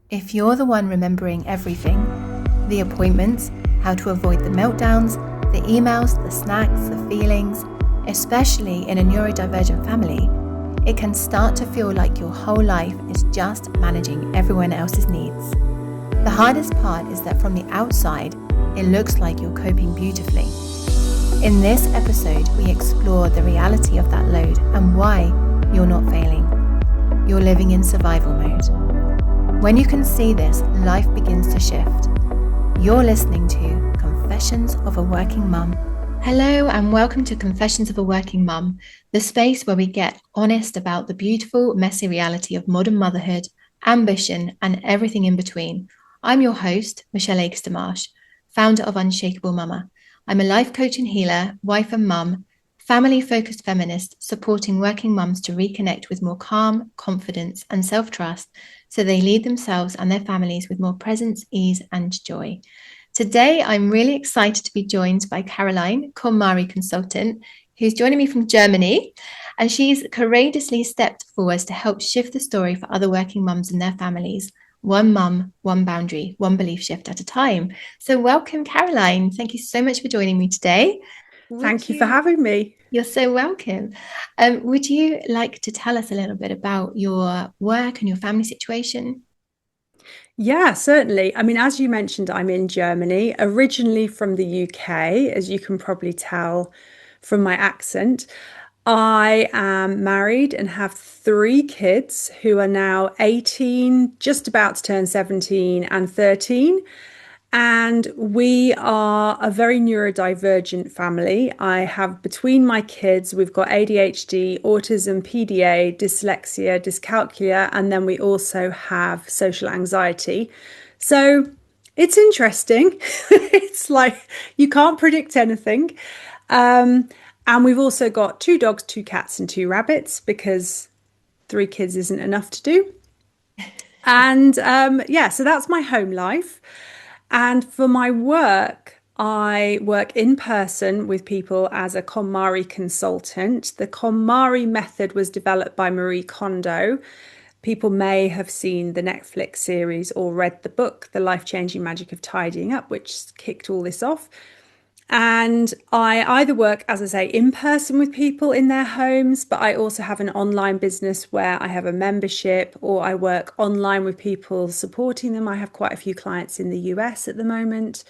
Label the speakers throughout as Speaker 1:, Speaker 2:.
Speaker 1: If you're the one remembering everything, the appointments, how to avoid the meltdowns, the emails, the snacks, the feelings, especially in a neurodivergent family, it can start to feel like your whole life is just managing everyone else's needs. The hardest part is that from the outside, it looks like you're coping beautifully. In this episode, we explore the reality of that load and why you're not failing. You're living in survival mode. When you can see this, life begins to shift. You're listening to Confessions of a Working Mum. Hello and welcome to Confessions of a Working Mum, the space where we get honest about the beautiful, messy reality of modern motherhood, ambition, and everything in between. I'm your host, Michelle Akester-Marsh, founder of Unshakable Mama. I'm a life coach and healer, wife and mum, family-focused feminist, supporting working mums to reconnect with more calm, confidence, and self-trust so they lead themselves and their families with more presence, ease, and joy. Today, I'm really excited to be joined by Caroline, KonMari consultant, who's joining me from Germany, and she's courageously stepped forward to help shift the story for other working mums and their families. One mum, one boundary, one belief shift at a time. So welcome, Caroline. Thank you so much for joining me today.
Speaker 2: Thank you for having me.
Speaker 1: You're so welcome. Would you like to tell us a little bit about your work and your family situation?
Speaker 2: Yeah, certainly. I mean, as you mentioned, I'm in Germany, originally from the UK, as you can probably tell from my accent. I am married and have three kids who are now 18, just about to turn 17, and 13. And we are a very neurodivergent family. I have between my kids, we've got ADHD, autism, PDA, dyslexia, dyscalculia, and then we also have social anxiety. So it's interesting. It's like you can't predict anything. And we've also got two dogs, two cats, and two rabbits because three kids isn't enough to do. And yeah, so that's my home life. And for my work, I work in person with people as a KonMari consultant. The KonMari method was developed by Marie Kondo. People may have seen the Netflix series or read the book, The Life-Changing Magic of Tidying Up, which kicked all this off. And I either work, as I say, in person with people in their homes, but I also have an online business where I have a membership, or I work online with people supporting them. I have quite a few clients in the US at the moment.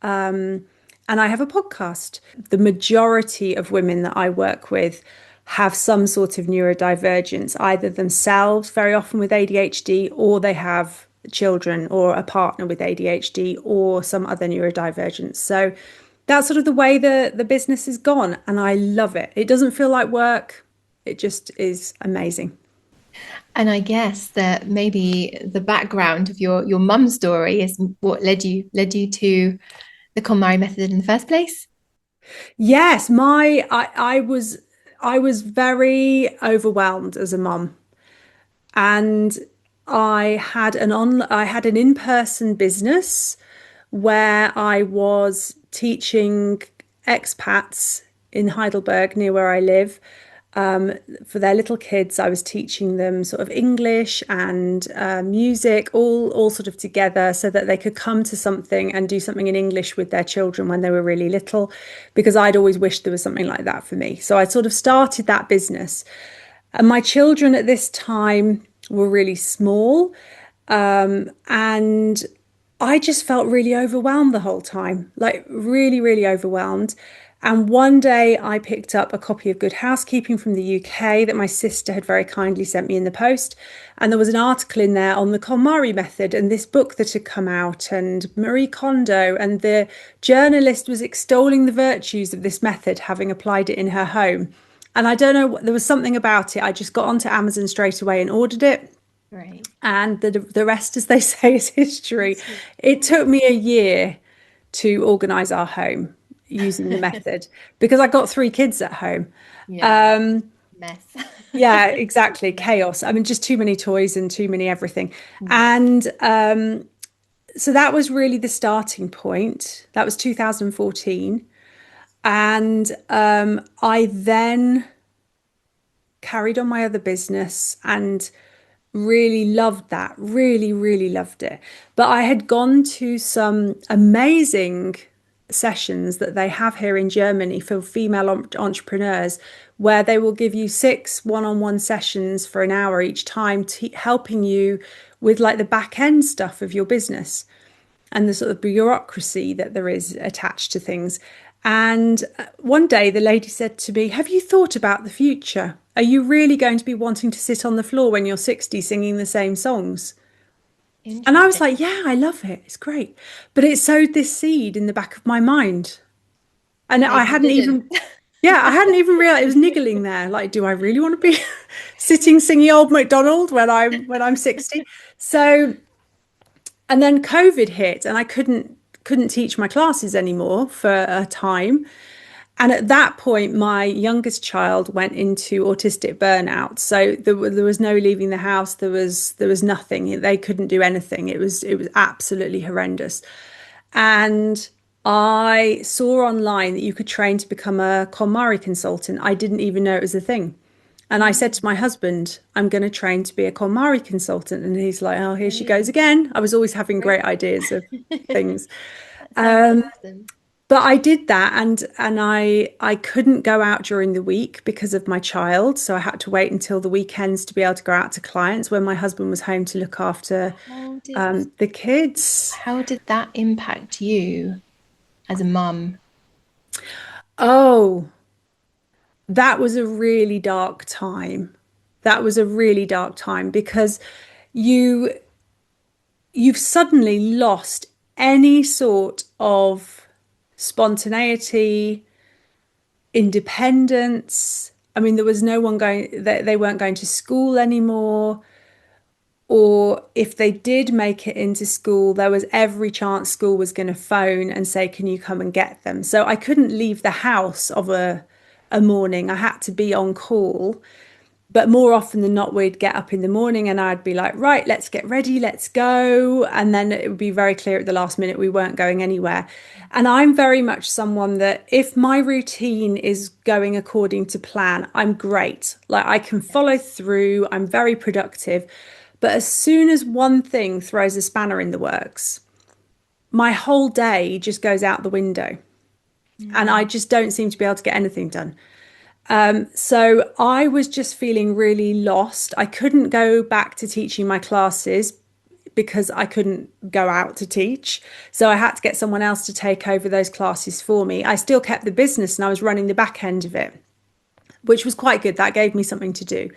Speaker 2: And I have a podcast. The majority of women that I work with have some sort of neurodivergence, either themselves, very often with ADHD, or they have children or a partner with ADHD or some other neurodivergence. So that's sort of the way the business is gone, and I love it. It doesn't feel like work. It just is amazing.
Speaker 1: And I guess that maybe the background of your mum's story is what led you to the KonMari method in the first place.
Speaker 2: Yes, I was very overwhelmed as a mum, and I had an in-person business where I was teaching expats in Heidelberg, near where I live, for their little kids. I was teaching them sort of English and music, all sort of together, so that they could come to something and do something in English with their children when they were really little, because I'd always wished there was something like that for me. So I sort of started that business. And my children at this time were really small. And I just felt really overwhelmed the whole time, like really, really overwhelmed. And one day I picked up a copy of Good Housekeeping from the UK that my sister had very kindly sent me in the post. And there was an article in there on the KonMari method and this book that had come out, and Marie Kondo. And the journalist was extolling the virtues of this method, having applied it in her home. And I don't know, there was something about it. I just got onto Amazon straight away and ordered it.
Speaker 1: Right.
Speaker 2: And the rest, as they say, is history. It took me a year to organise our home using the method because I got three kids at home.
Speaker 1: Yeah,
Speaker 2: Um,
Speaker 1: mess.
Speaker 2: yeah, exactly. Chaos. I mean, just too many toys and too many everything.
Speaker 1: Yeah.
Speaker 2: And so that was really the starting point. That was 2014. And I then carried on my other business and really loved that, really, really loved it. But I had gone to some amazing sessions that they have here in Germany for female entrepreneurs, where they will give you 6 one-on-one sessions for an hour each time, helping you with like the back end stuff of your business and the sort of bureaucracy that there is attached to things. And one day the lady said to me, "Have you thought about the future? Are you really going to be wanting to sit on the floor when you're 60 singing the same songs?" And I was
Speaker 1: Interesting.
Speaker 2: like, "Yeah, I love it. It's great." But it sowed this seed in the back of my mind. And I
Speaker 1: Maybe you
Speaker 2: hadn't
Speaker 1: didn't.
Speaker 2: even, yeah, I hadn't even realized it was niggling there. Like, do I really want to be sitting singing Old MacDonald when I'm 60? So, and then COVID hit and I couldn't teach my classes anymore for a time. And at that point, my youngest child went into autistic burnout. So there was no leaving the house. There was nothing. They couldn't do anything. It was absolutely horrendous. And I saw online that you could train to become a KonMari consultant. I didn't even know it was a thing. And I said to my husband, "I'm going to train to be a KonMari consultant." And he's like, "Oh, here she goes
Speaker 1: Brilliant.
Speaker 2: again." I was always having great
Speaker 1: Great.
Speaker 2: ideas of things.
Speaker 1: That sounds awesome.
Speaker 2: But I did that, and I couldn't go out during the week because of my child, so I had to wait until the weekends to be able to go out to clients when my husband was home to look after
Speaker 1: How did
Speaker 2: the kids.
Speaker 1: how did that impact you as a mum?
Speaker 2: Oh, that was a really dark time. That was a really dark time because you you've suddenly lost any sort of spontaneity, independence. I mean, there was no one going, they weren't going to school anymore. Or if they did make it into school, there was every chance school was going to phone and say, "Can you come and get them?" So I couldn't leave the house of a morning. I had to be on call. But more often than not, we'd get up in the morning and I'd be like, "Right, let's get ready, let's go." And then it would be very clear at the last minute we weren't going anywhere. And I'm very much someone that if my routine is going according to plan, I'm great. Like I can follow through, I'm very productive. But as soon as one thing throws a spanner in the works, my whole day just goes out the window and I
Speaker 1: Mm,
Speaker 2: just don't seem to be able to get anything done. So I was just feeling really lost. I couldn't go back to teaching my classes because I couldn't go out to teach. So I had to get someone else to take over those classes for me. I still kept the business and I was running the back end of it, which was quite good. That gave me something to do.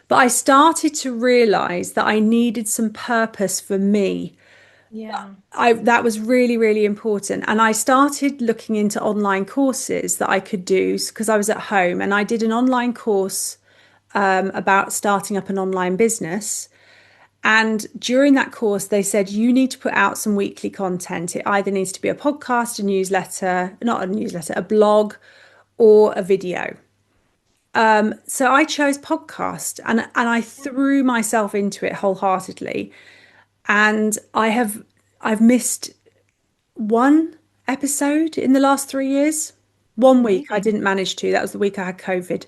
Speaker 2: But I started to realize that I needed some purpose for me.
Speaker 1: yeah.
Speaker 2: That was really, really important. And I started looking into online courses that I could do because I was at home and I did an online course about starting up an online business. And during that course, they said you need to put out some weekly content. It either needs to be a podcast, a newsletter, not a newsletter, a blog, or a video. So I chose podcast and I threw myself into it wholeheartedly. And I've missed one episode in the last 3 years.
Speaker 1: Oh,
Speaker 2: 1 week I
Speaker 1: really?
Speaker 2: didn't manage to. That was the week I had COVID.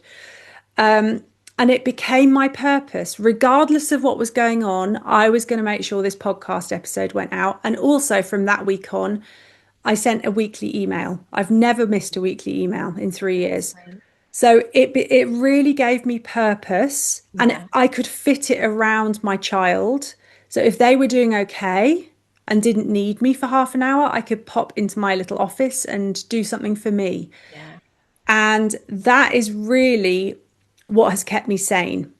Speaker 2: And it became my purpose. Regardless of what was going on, I was going to make sure this podcast episode went out. And also from that week on, I sent a weekly email. I've never missed a weekly email in 3 years.
Speaker 1: Right.
Speaker 2: So it really gave me purpose and
Speaker 1: Yeah.
Speaker 2: I could fit it around my child. So if they were doing okay and didn't need me for half an hour, I could pop into my little office and do something for me.
Speaker 1: Yeah.
Speaker 2: And that is really what has kept me sane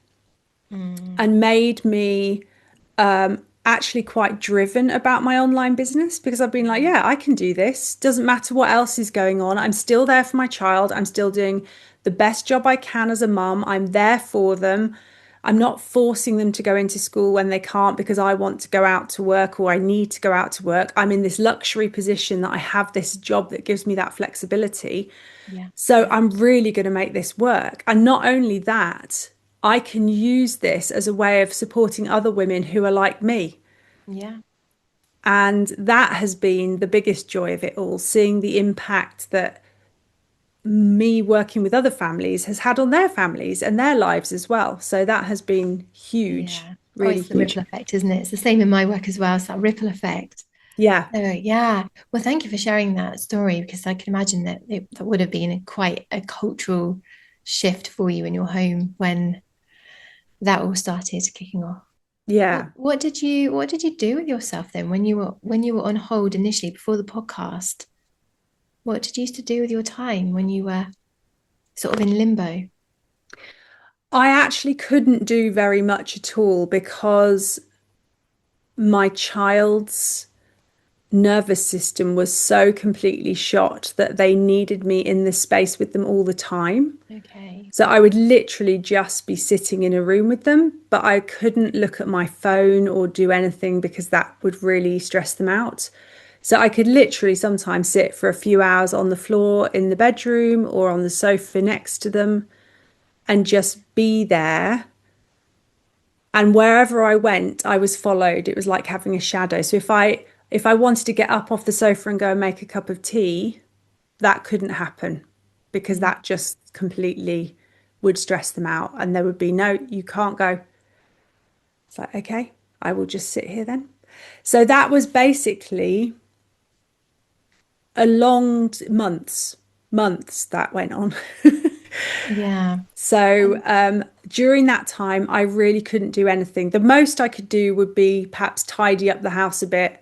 Speaker 1: Mm,
Speaker 2: and made me actually quite driven about my online business because I've been like,
Speaker 1: yeah.
Speaker 2: yeah, I can do this. Doesn't matter what else is going on. I'm still there for my child. I'm still doing the best job I can as a mum. I'm there for them. I'm not forcing them to go into school when they can't because I want to go out to work or I need to go out to work. I'm in this luxury position that I have this job that gives me that flexibility.
Speaker 1: Yeah.
Speaker 2: So
Speaker 1: Yeah.
Speaker 2: I'm really going to make this work. And not only that, I can use this as a way of supporting other women who are like me.
Speaker 1: Yeah.
Speaker 2: And that has been the biggest joy of it all, seeing the impact that me working with other families has had on their families and their lives as well. So that has been
Speaker 1: Yeah.
Speaker 2: huge.
Speaker 1: Oh,
Speaker 2: Really
Speaker 1: it's the
Speaker 2: huge.
Speaker 1: ripple effect, isn't it? It's the same in my work as well. It's that ripple effect.
Speaker 2: Yeah.
Speaker 1: So yeah. Well, thank you for sharing that story because I can imagine that that would have been quite a cultural shift for you in your home when that all started kicking off.
Speaker 2: Yeah.
Speaker 1: What did you do with yourself then when you were on hold initially before the podcast? What did you used to do with your time when you were sort of in limbo?
Speaker 2: I actually couldn't do very much at all because my child's nervous system was so completely shot that they needed me in this space with them all the time.
Speaker 1: Okay.
Speaker 2: So I would literally just be sitting in a room with them, but I couldn't look at my phone or do anything because that would really stress them out. So I could literally sometimes sit for a few hours on the floor in the bedroom or on the sofa next to them and just be there. And wherever I went, I was followed. It was like having a shadow. So if I wanted to get up off the sofa and go and make a cup of tea, that couldn't happen because
Speaker 1: Mm.
Speaker 2: that just completely would stress them out. And there would be no, you can't go. It's like, okay, I will just sit here then. So that was basically a long months that went on.
Speaker 1: Yeah.
Speaker 2: So
Speaker 1: And
Speaker 2: during that time, I really couldn't do anything. The most I could do would be perhaps tidy up the house a bit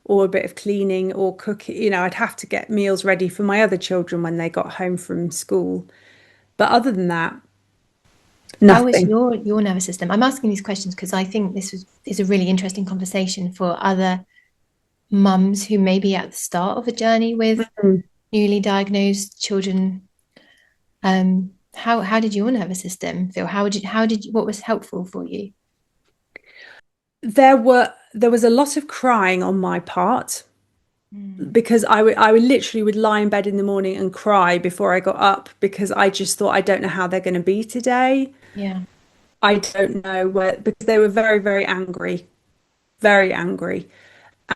Speaker 2: or a bit of cleaning or cooking. I'd have to get meals ready for my other children when they got home from school. But other than that,
Speaker 1: how was
Speaker 2: nothing.
Speaker 1: your nervous system? I'm asking these questions because I think is a really interesting conversation for other mums who may be at the start of a journey with
Speaker 2: Mm.
Speaker 1: newly diagnosed children. How did your nervous system feel? What was helpful for you?
Speaker 2: There was a lot of crying on my part
Speaker 1: Mm.
Speaker 2: because I would literally would lie in bed in the morning and cry before I got up because I just thought I don't know how they're going to be today.
Speaker 1: Yeah.
Speaker 2: I don't know where because they were very, very angry.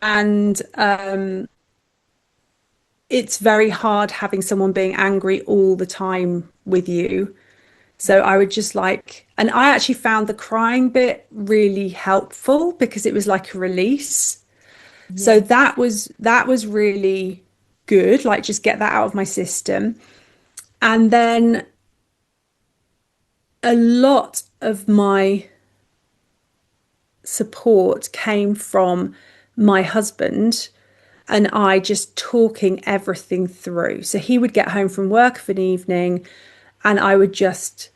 Speaker 2: And it's very hard having someone being angry all the time with you. So I would just and I actually found the crying bit really helpful because it was like a release. So
Speaker 1: Yeah.
Speaker 2: that was really good, like just get that out of my system. And then a lot of my support came from my husband and I just talking everything through. So he would get home from work of an evening and I would just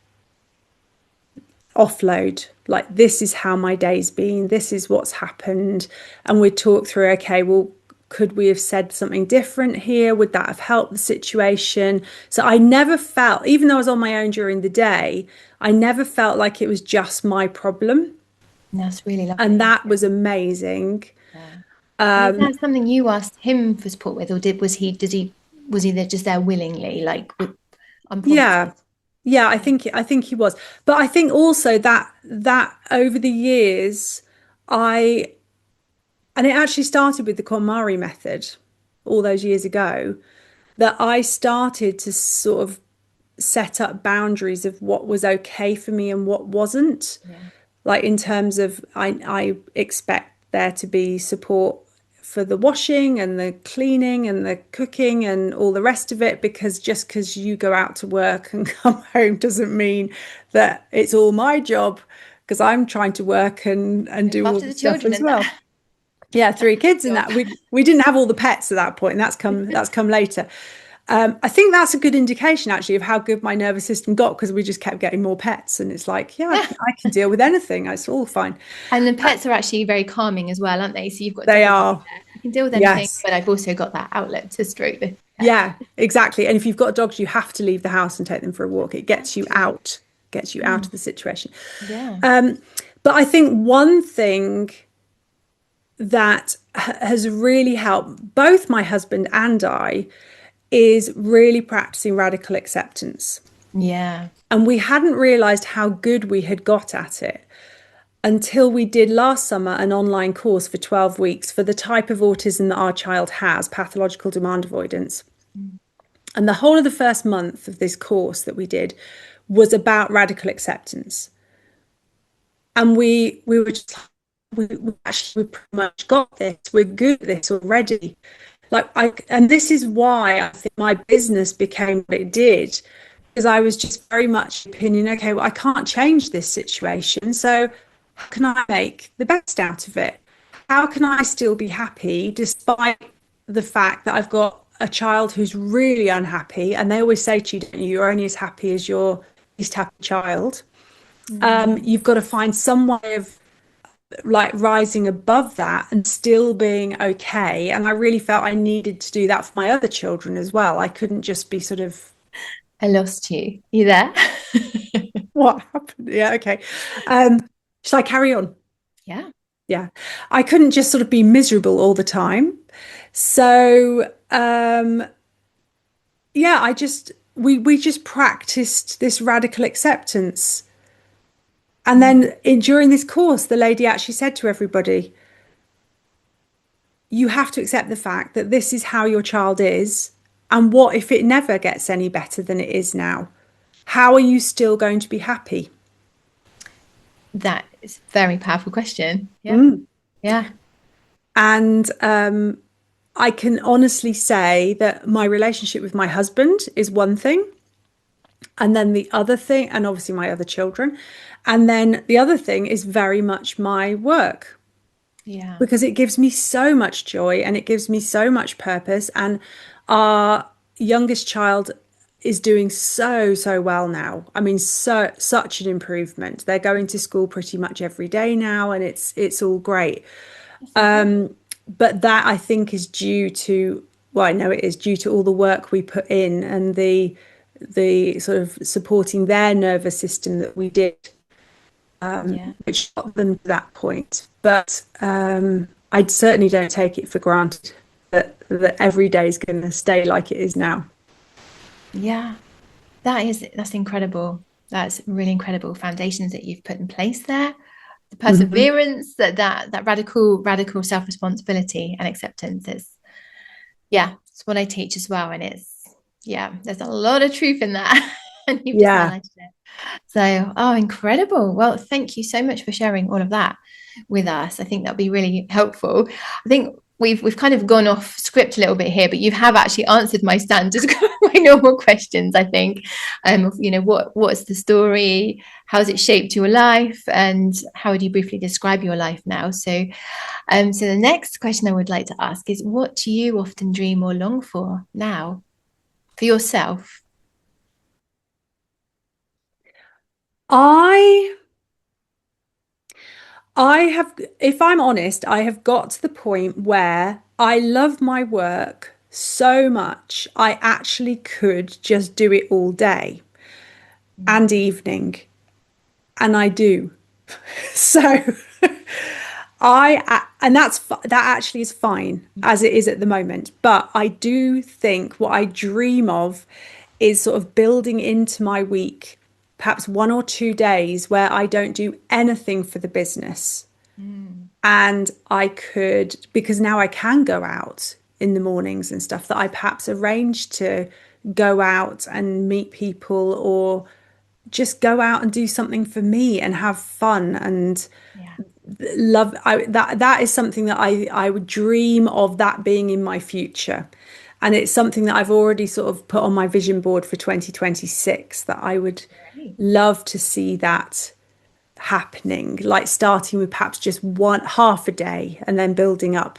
Speaker 2: offload like this is how my day's been, this is what's happened, and we'd talk through, okay, well, could we have said something different here, would that have helped the situation? So I never felt, even though I was on my own during the day, I never felt like it was just my problem,
Speaker 1: That's really
Speaker 2: and
Speaker 1: lovely.
Speaker 2: that was amazing.
Speaker 1: Yeah. And is that something you asked him for support with, or was he there just there willingly, like with
Speaker 2: Yeah,
Speaker 1: unprompted?
Speaker 2: yeah, I think he was, but I think also that over the years I and it actually started with the KonMari method all those years ago, that I started to sort of set up boundaries of what was okay for me and what wasn't.
Speaker 1: Yeah.
Speaker 2: Like in terms of, I expect there to be support for the washing and the cleaning and the cooking and all the rest of it, because just because you go out to work and come home doesn't mean that it's all my job, because I'm trying to work and
Speaker 1: Look
Speaker 2: do all
Speaker 1: after
Speaker 2: the
Speaker 1: the
Speaker 2: stuff
Speaker 1: children
Speaker 2: as
Speaker 1: and
Speaker 2: well.
Speaker 1: that.
Speaker 2: Yeah,
Speaker 1: That's
Speaker 2: three
Speaker 1: your
Speaker 2: kids and
Speaker 1: job.
Speaker 2: that we didn't have all the pets at that point. That's come later. I think that's a good indication actually of how good my nervous system got, because we just kept getting more pets, and it's like, yeah, I can deal with anything. It's all fine.
Speaker 1: And the pets are actually very calming as well, aren't they? So you've got
Speaker 2: They
Speaker 1: double whammy
Speaker 2: are,
Speaker 1: there. I can deal with anything,
Speaker 2: yes,
Speaker 1: but I've also got that outlet to stroke the pet.
Speaker 2: yeah, exactly. And if you've got dogs, you have to leave the house and take them for a walk. It
Speaker 1: That's true.
Speaker 2: gets you out
Speaker 1: Mm,
Speaker 2: of the situation.
Speaker 1: yeah.
Speaker 2: But I think one thing that has really helped both my husband and I is really practicing radical acceptance.
Speaker 1: Yeah.
Speaker 2: And we hadn't realized how good we had got at it until we did last summer an online course for 12 weeks for the type of autism that our child has, pathological demand avoidance.
Speaker 1: Mm.
Speaker 2: And the whole of the first month of this course that we did was about radical acceptance. And we were just we actually we pretty much got this. We're good at this already. Like I and this is why I think my business became what it did. Because I was just very much opinion, okay, well, I can't change this situation. So how can I make the best out of it? How can I still be happy despite the fact that I've got a child who's really unhappy? And they always say to you, don't you, you're only as happy as your least happy child. You've got to find some way of like rising above that and still being okay. And I really felt I needed to do that for my other children as well. I couldn't just be sort of,
Speaker 1: I lost you. You there?
Speaker 2: what happened? Yeah, okay. Um, shall I carry on?
Speaker 1: Yeah.
Speaker 2: Yeah. I couldn't just sort of be miserable all the time. So yeah, we just practiced this radical acceptance. And then during this course, the lady actually said to everybody, you have to accept the fact that this is how your child is. And what if it never gets any better than it is now? How are you still going to be happy?
Speaker 1: That is a very powerful question. Yeah.
Speaker 2: Mm.
Speaker 1: Yeah.
Speaker 2: And I can honestly say that my relationship with my husband is one thing. And then the other thing, and obviously my other children. And then the other thing is very much my work
Speaker 1: Yeah.
Speaker 2: because it gives me so much joy and it gives me so much purpose. And our youngest child is doing so well now. I mean, such an improvement. They're going to school pretty much every day now, and it's all great.
Speaker 1: That's incredible.
Speaker 2: But that I think is due to, well, I know it is due to all the work we put in and the sort of supporting their nervous system that we did,
Speaker 1: Yeah.
Speaker 2: which got them to that point. But I certainly don't take it for granted that every day is going to stay like it is now.
Speaker 1: Yeah. That's incredible. That's really incredible foundations that you've put in place there. The
Speaker 2: Mhm.
Speaker 1: perseverance, that radical self-responsibility and acceptance is, yeah, it's what I teach as well. And yeah, there's a lot of truth in that. And you've just
Speaker 2: Yeah.
Speaker 1: highlighted it. So, oh, incredible. Well, thank you so much for sharing all of that with us. I think that'll be really helpful. I think we've kind of gone off script a little bit here, but you have actually answered my standard, my normal questions, I think. What's the story? How's it shaped your life? And how would you briefly describe your life now? So the next question I would like to ask is, what do you often dream or long for now for yourself?
Speaker 2: I I have, if I'm honest, I have got to the point where I love my work so much, I actually could just do it all day and evening, and I do. So and that actually is fine as it is at the moment. But I do think what I dream of is sort of building into my week, perhaps 1 or 2 days where I don't do anything for the business.
Speaker 1: Mm,
Speaker 2: And I could, because now I can go out in the mornings and stuff, that I perhaps arrange to go out and meet people or just go out and do something for me and have fun and
Speaker 1: yeah.
Speaker 2: that is something that I would dream of that being in my future. And it's something that I've already sort of put on my vision board for 2026 that I would
Speaker 1: Great.
Speaker 2: love to see that happening, like starting with perhaps just one half a day and then building up.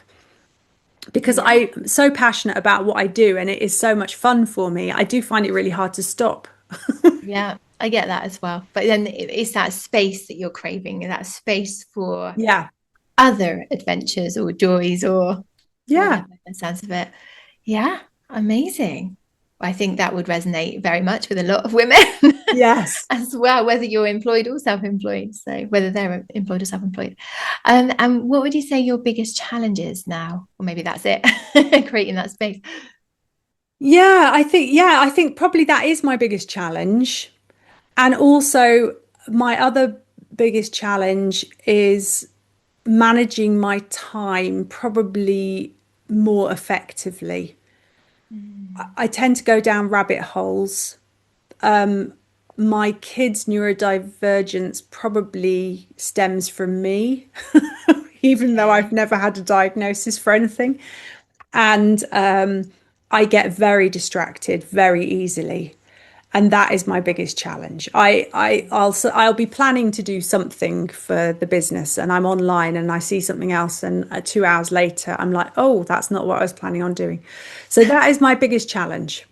Speaker 2: Because
Speaker 1: Yeah.
Speaker 2: I'm so passionate about what I do and it is so much fun for me, I do find it really hard to stop.
Speaker 1: Yeah, I get that as well. But then it's that space that you're craving, that space for
Speaker 2: Yeah,
Speaker 1: other adventures or joys or
Speaker 2: yeah,
Speaker 1: whatever, the sounds of it. Yeah, amazing. I think that would resonate very much with a lot of women
Speaker 2: yes.
Speaker 1: as well, whether you're employed or self-employed. So whether they're employed or self-employed. And what would you say your biggest challenge is now? Or maybe that's it, creating that space.
Speaker 2: I think probably that is my biggest challenge. And also my other biggest challenge is managing my time probably more effectively.
Speaker 1: Mm,
Speaker 2: I tend to go down rabbit holes my kids' neurodivergence probably stems from me, even though I've never had a diagnosis for anything. And I get very distracted very easily. And that is my biggest challenge. I'll be planning to do something for the business, and I'm online and I see something else, and 2 hours later I'm like, oh, that's not what I was planning on doing. So that is my biggest challenge.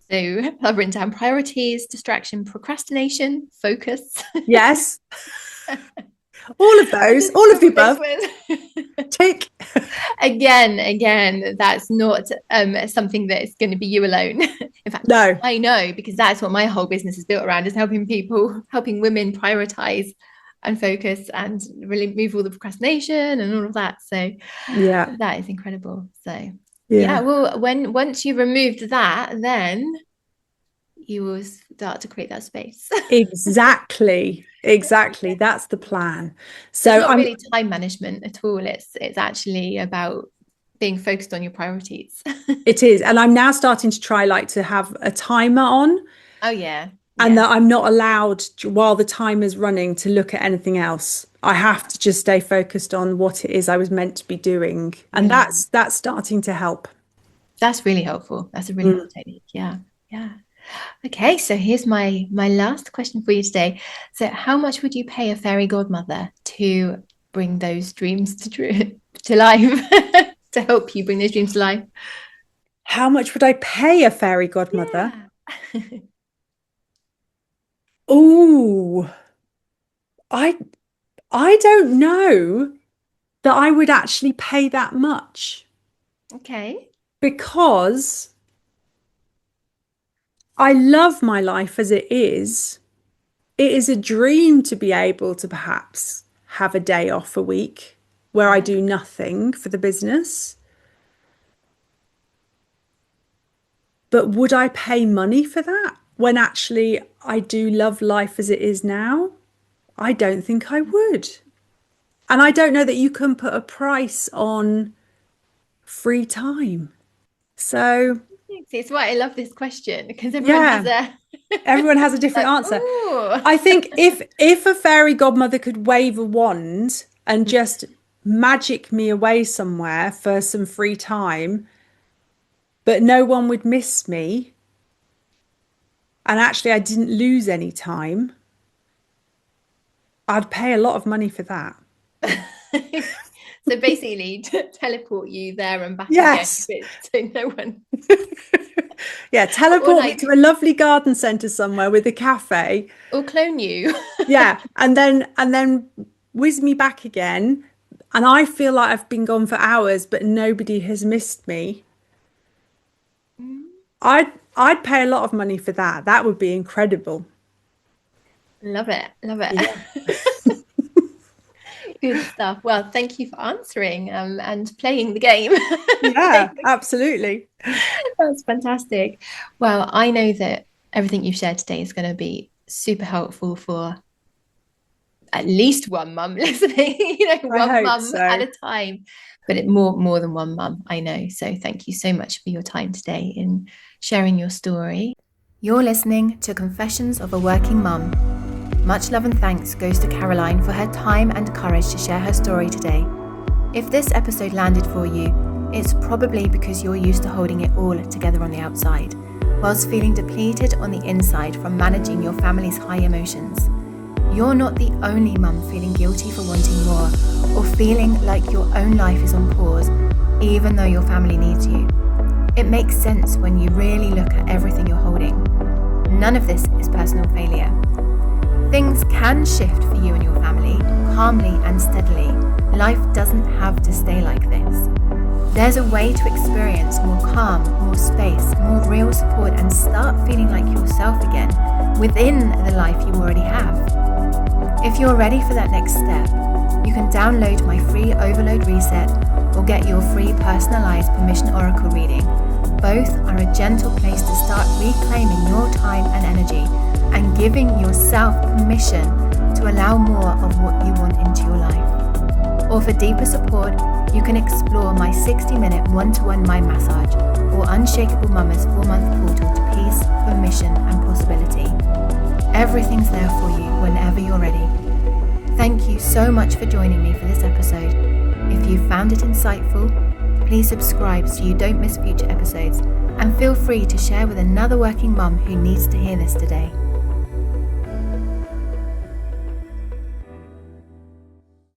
Speaker 1: So I've written down priorities, distraction, procrastination, focus.
Speaker 2: Yes. All of those, all of the above. Tick.
Speaker 1: Again, that's not something that is going to be you alone. In fact,
Speaker 2: no,
Speaker 1: I know, because that's what my whole business is built around, is helping women prioritize and focus and really move all the procrastination and all of that. So
Speaker 2: yeah,
Speaker 1: that is incredible. So yeah, well, once you removed that, then you will start to create that space.
Speaker 2: Exactly. That's the plan. So
Speaker 1: it's not really time management at all. It's actually about being focused on your priorities.
Speaker 2: It is. And I'm now starting to try to have a timer on.
Speaker 1: Oh yeah.
Speaker 2: And that I'm not allowed, while the timer's running, to look at anything else. I have to just stay focused on what it is I was meant to be doing. And that's starting to help.
Speaker 1: That's really helpful. That's a really helpful technique. Yeah. Okay, so here's my last question for you today. So how much would you pay a fairy godmother to bring those dreams to life, to help you bring those dreams to life?
Speaker 2: How much would I pay a fairy godmother?
Speaker 1: Yeah.
Speaker 2: Oh, I don't know that I would actually pay that much.
Speaker 1: Okay.
Speaker 2: Because I love my life as it is. It is a dream to be able to perhaps have a day off a week where I do nothing for the business. But would I pay money for that when actually I do love life as it is now? I don't think I would. And I don't know that you can put a price on free time. So
Speaker 1: it's why I love this question, because everyone has a
Speaker 2: different answer. I think if a fairy godmother could wave a wand and just magic me away somewhere for some free time, but no one would miss me, and actually I didn't lose any time, I'd pay a lot of money for that.
Speaker 1: So basically teleport you there and back
Speaker 2: again,
Speaker 1: so no one
Speaker 2: yeah, teleport me to a lovely garden centre somewhere with a cafe,
Speaker 1: or clone you.
Speaker 2: Yeah, and then whiz me back again, and I feel like I've been gone for hours but nobody has missed me. I'd pay a lot of money for that. That would be incredible.
Speaker 1: Love it. Yeah. Good stuff. Well, thank you for answering and playing the game.
Speaker 2: Yeah, absolutely.
Speaker 1: That's fantastic. Well, I know that everything you've shared today is going to be super helpful for at least one mum listening, one mum at a time, but more than one mum, I know. So thank you so much for your time today in sharing your story. You're listening to Confessions of a Working Mum. Much love and thanks goes to Caroline for her time and courage to share her story today. If this episode landed for you, it's probably because you're used to holding it all together on the outside, whilst feeling depleted on the inside from managing your family's high emotions. You're not the only mum feeling guilty for wanting more, or feeling like your own life is on pause, even though your family needs you. It makes sense when you really look at everything you're holding. None of this is personal failure. Things can shift for you and your family, calmly and steadily. Life doesn't have to stay like this. There's a way to experience more calm, more space, more real support, and start feeling like yourself again within the life you already have. If you're ready for that next step, you can download my free Overload Reset or get your free personalized permission oracle reading. Both are a gentle place to start reclaiming your time and energy and giving yourself permission to allow more of what you want into your life. Or for deeper support, you can explore my 60-minute one-to-one mind massage or Unshakable Mama's 4-month portal to peace, permission and possibility. Everything's there for you whenever you're ready. Thank you so much for joining me for this episode. If you found it insightful, please subscribe so you don't miss future episodes, and feel free to share with another working mum who needs to hear this today.